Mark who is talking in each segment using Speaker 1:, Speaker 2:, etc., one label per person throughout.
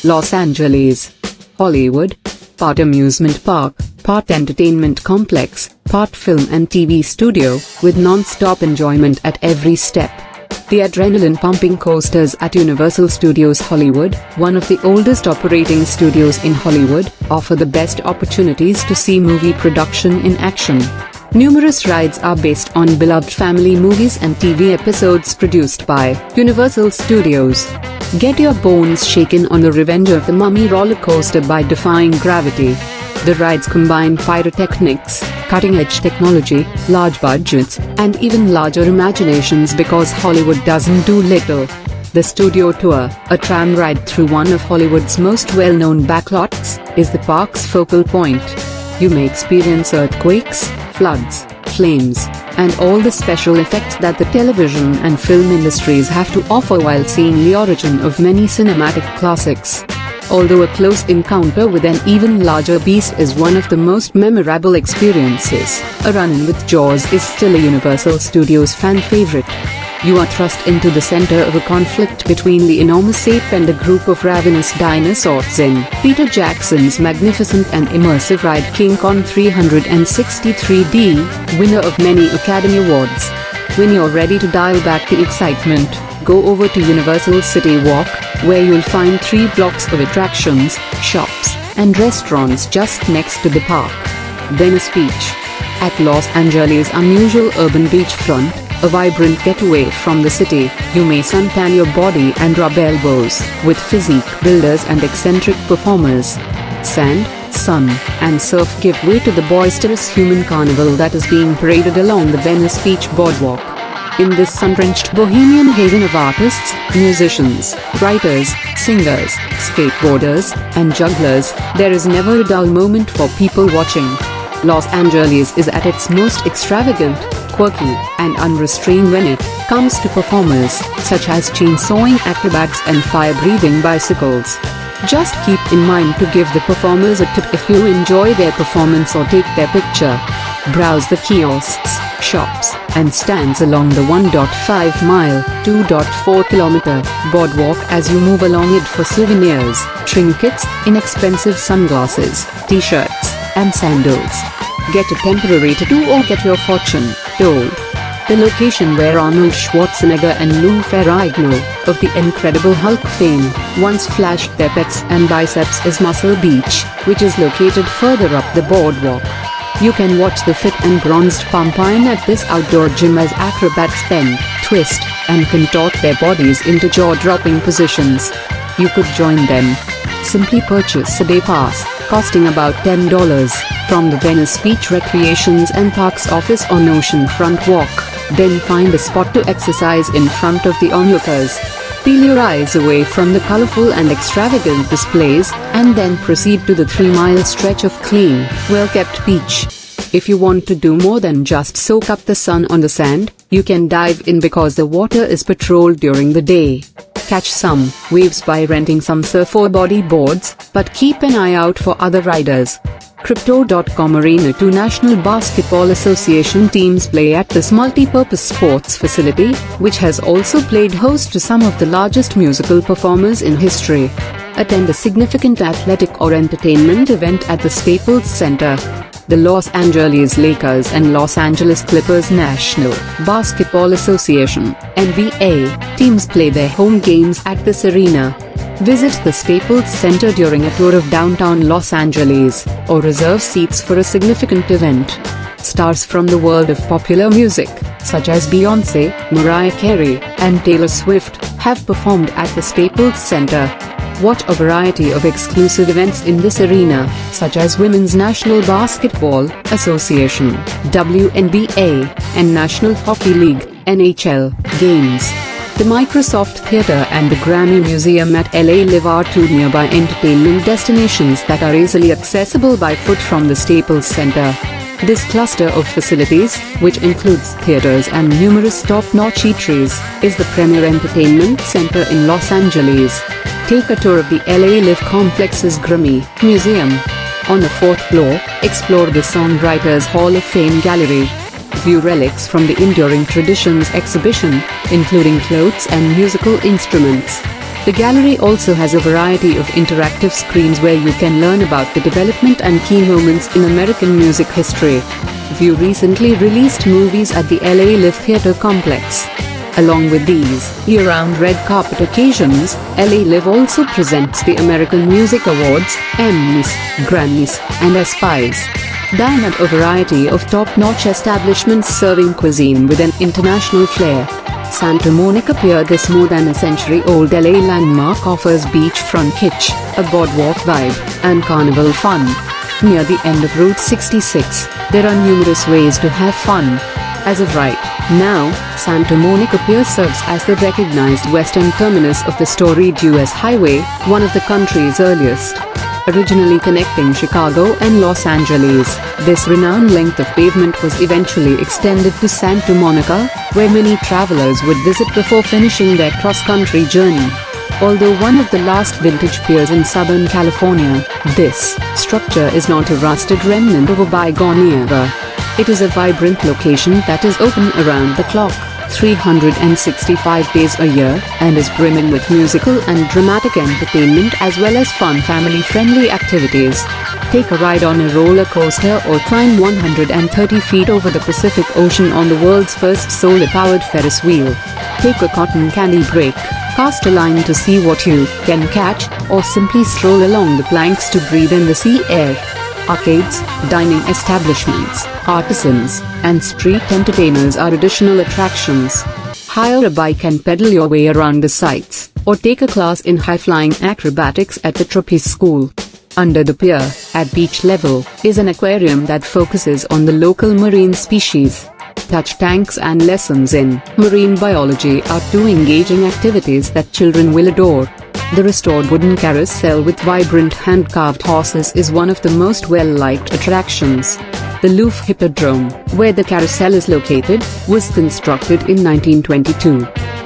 Speaker 1: Los Angeles. Hollywood. Part amusement park, part entertainment complex, part film and TV studio, with non-stop enjoyment at every step. The adrenaline-pumping coasters at Universal Studios Hollywood, one of the oldest operating studios in Hollywood, offer the best opportunities to see movie production in action. Numerous rides are based on beloved family movies and TV episodes produced by Universal Studios. Get your bones shaken on the Revenge of the Mummy roller coaster by defying gravity. The rides combine pyrotechnics, cutting-edge technology, large budgets, and even larger imaginations because Hollywood doesn't do little. The Studio Tour, a tram ride through one of Hollywood's most well-known backlots, is the park's focal point. You may experience earthquakes, floods, flames, and all the special effects that the television and film industries have to offer while seeing the origin of many cinematic classics. Although a close encounter with an even larger beast is one of the most memorable experiences, a run-in with Jaws is still a Universal Studios fan favorite. You are thrust into the center of a conflict between the enormous ape and a group of ravenous dinosaurs in Peter Jackson's magnificent and immersive ride King Kong 363D, winner of many Academy Awards. When you're ready to dial back the excitement, go over to Universal City Walk, where you'll find 3 blocks of attractions, shops, and restaurants just next to the park. Venice Beach. At Los Angeles' unusual urban beachfront, a vibrant getaway from the city, you may suntan your body and rub elbows with physique builders and eccentric performers. Sand, sun, and surf give way to the boisterous human carnival that is being paraded along the Venice Beach boardwalk. In this sun-drenched bohemian haven of artists, musicians, writers, singers, skateboarders, and jugglers, there is never a dull moment for people watching. Los Angeles is at its most extravagant, quirky, and unrestrained when it comes to performers, such as chainsawing acrobats and fire-breathing bicycles. Just keep in mind to give the performers a tip if you enjoy their performance or take their picture. Browse the kiosks, shops, and stands along the 1.5-mile, 2.4-kilometer boardwalk as you move along it for souvenirs, trinkets, inexpensive sunglasses, t-shirts, and sandals. Get a temporary tattoo or get your fortune told. The location where Arnold Schwarzenegger and Lou Ferrigno, of the Incredible Hulk fame, once flashed their pecs and biceps is Muscle Beach, which is located further up the boardwalk. You can watch the fit and bronzed pumpkin at this outdoor gym as acrobats bend, twist, and contort their bodies into jaw-dropping positions. You could join them. Simply purchase a day pass, costing about $10, from the Venice Beach Recreations and Parks office on Oceanfront Walk. Then find a spot to exercise in front of the onlookers. Peel your eyes away from the colorful and extravagant displays, and then proceed to the 3-mile stretch of clean, well-kept beach. If you want to do more than just soak up the sun on the sand, you can dive in because the water is patrolled during the day. Catch some waves by renting some surf or body boards, but keep an eye out for other riders. Crypto.com Arena. 2 National Basketball Association teams play at this multi-purpose sports facility, which has also played host to some of the largest musical performers in history. Attend a significant athletic or entertainment event at the Staples Center. The Los Angeles Lakers and Los Angeles Clippers National Basketball Association (NBA) teams play their home games at this arena. Visit the Staples Center during a tour of downtown Los Angeles, or reserve seats for a significant event. Stars from the world of popular music, such as Beyoncé, Mariah Carey, and Taylor Swift, have performed at the Staples Center. Watch a variety of exclusive events in this arena, such as Women's National Basketball Association (WNBA) and National Hockey League (NHL) games. The Microsoft Theater and the Grammy Museum at LA Live are 2 nearby entertainment destinations that are easily accessible by foot from the Staples Center. This cluster of facilities, which includes theaters and numerous top-notch eateries, is the premier entertainment center in Los Angeles. Take a tour of the LA Live Complex's Grammy Museum. On the 4th floor, explore the Songwriters Hall of Fame Gallery. View relics from the Enduring Traditions exhibition, including clothes and musical instruments. The gallery also has a variety of interactive screens where you can learn about the development and key moments in American music history. View recently released movies at the LA Live Theatre complex. Along with these year-round red carpet occasions, LA Live also presents the American Music Awards, Emmys, Grammys, and ESPYs. Dine at a variety of top-notch establishments serving cuisine with an international flair. Santa Monica Pier, this more than a century-old LA landmark, offers beachfront kitsch, a boardwalk vibe, and carnival fun. Near the end of Route 66, there are numerous ways to have fun. As of right now, Santa Monica Pier serves as the recognized western terminus of the storied US Highway, one of the country's earliest. Originally connecting Chicago and Los Angeles, this renowned length of pavement was eventually extended to Santa Monica, where many travelers would visit before finishing their cross-country journey. Although one of the last vintage piers in Southern California, this structure is not a rusted remnant of a bygone era. It is a vibrant location that is open around the clock, 365 days a year, and is brimming with musical and dramatic entertainment as well as fun family-friendly activities. Take a ride on a roller coaster or climb 130 feet over the Pacific Ocean on the world's first solar-powered Ferris wheel. Take a cotton candy break, cast a line to see what you can catch, or simply stroll along the planks to breathe in the sea air. Arcades, dining establishments, artisans, and street entertainers are additional attractions. Hire a bike and pedal your way around the sights, or take a class in high-flying acrobatics at the Trapeze School. Under the pier, at beach level, is an aquarium that focuses on the local marine species. Touch tanks and lessons in marine biology are two engaging activities that children will adore. The restored wooden carousel with vibrant hand-carved horses is one of the most well-liked attractions. The Louvre Hippodrome, where the carousel is located, was constructed in 1922.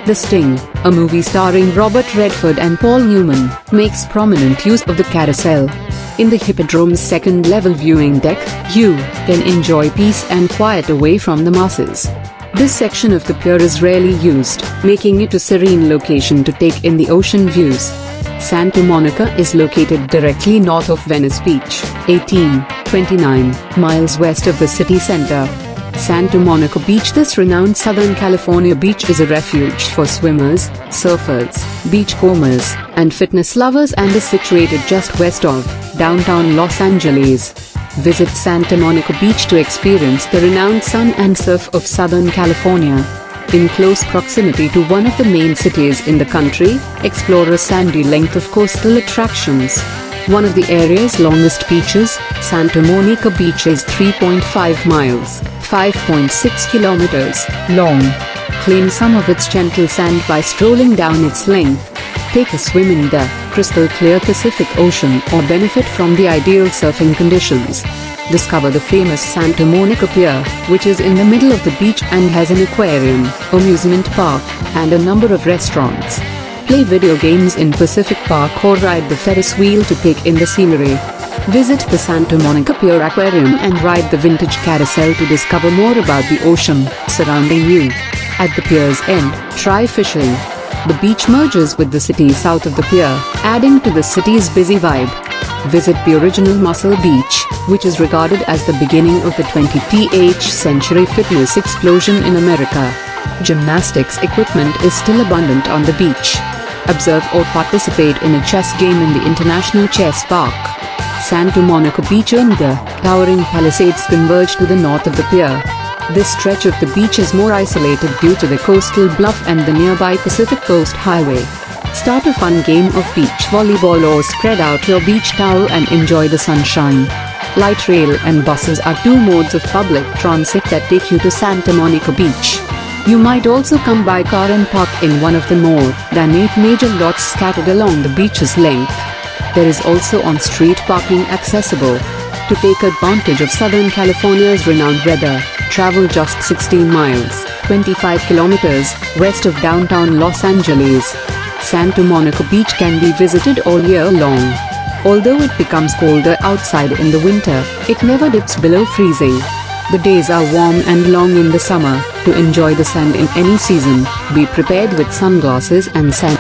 Speaker 1: The Sting, a movie starring Robert Redford and Paul Newman, makes prominent use of the carousel. In the Hippodrome's second-level viewing deck, you can enjoy peace and quiet away from the masses. This section of the pier is rarely used, making it a serene location to take in the ocean views. Santa Monica is located directly north of Venice Beach, 29 miles west of the city center. Santa Monica Beach, this renowned Southern California beach, is a refuge for swimmers, surfers, beachcombers, and fitness lovers, and is situated just west of downtown Los Angeles. Visit Santa Monica Beach to experience the renowned sun and surf of Southern California. In close proximity to one of the main cities in the country, explore a sandy length of coastal attractions. One of the area's longest beaches, Santa Monica Beach, is 3.5 miles, 5.6 kilometers long. Claim some of its gentle sand by strolling down its length. Take a swim in the crystal clear Pacific Ocean or benefit from the ideal surfing conditions. Discover the famous Santa Monica Pier, which is in the middle of the beach and has an aquarium, amusement park, and a number of restaurants. Play video games in Pacific Park or ride the Ferris wheel to take in the scenery. Visit the Santa Monica Pier Aquarium and ride the vintage carousel to discover more about the ocean surrounding you. At the pier's end, try fishing. The beach merges with the city south of the pier, adding to the city's busy vibe. Visit the original Muscle Beach, which is regarded as the beginning of the 20th century fitness explosion in America. Gymnastics equipment is still abundant on the beach. Observe or participate in a chess game in the International Chess Park. Santa Monica Beach and the towering Palisades converge to the north of the pier. This stretch of the beach is more isolated due to the coastal bluff and the nearby Pacific Coast Highway. Start a fun game of beach volleyball or spread out your beach towel and enjoy the sunshine. Light rail and buses are two modes of public transit that take you to Santa Monica Beach. You might also come by car and park in one of the more than 8 major lots scattered along the beach's length. There is also on-street parking accessible. To take advantage of Southern California's renowned weather, travel just 16 miles, 25 kilometers, west of downtown Los Angeles. Santa Monica Beach can be visited all year long. Although it becomes colder outside in the winter, it never dips below freezing. The days are warm and long in the summer. To enjoy the sun in any season, be prepared with sunglasses and sun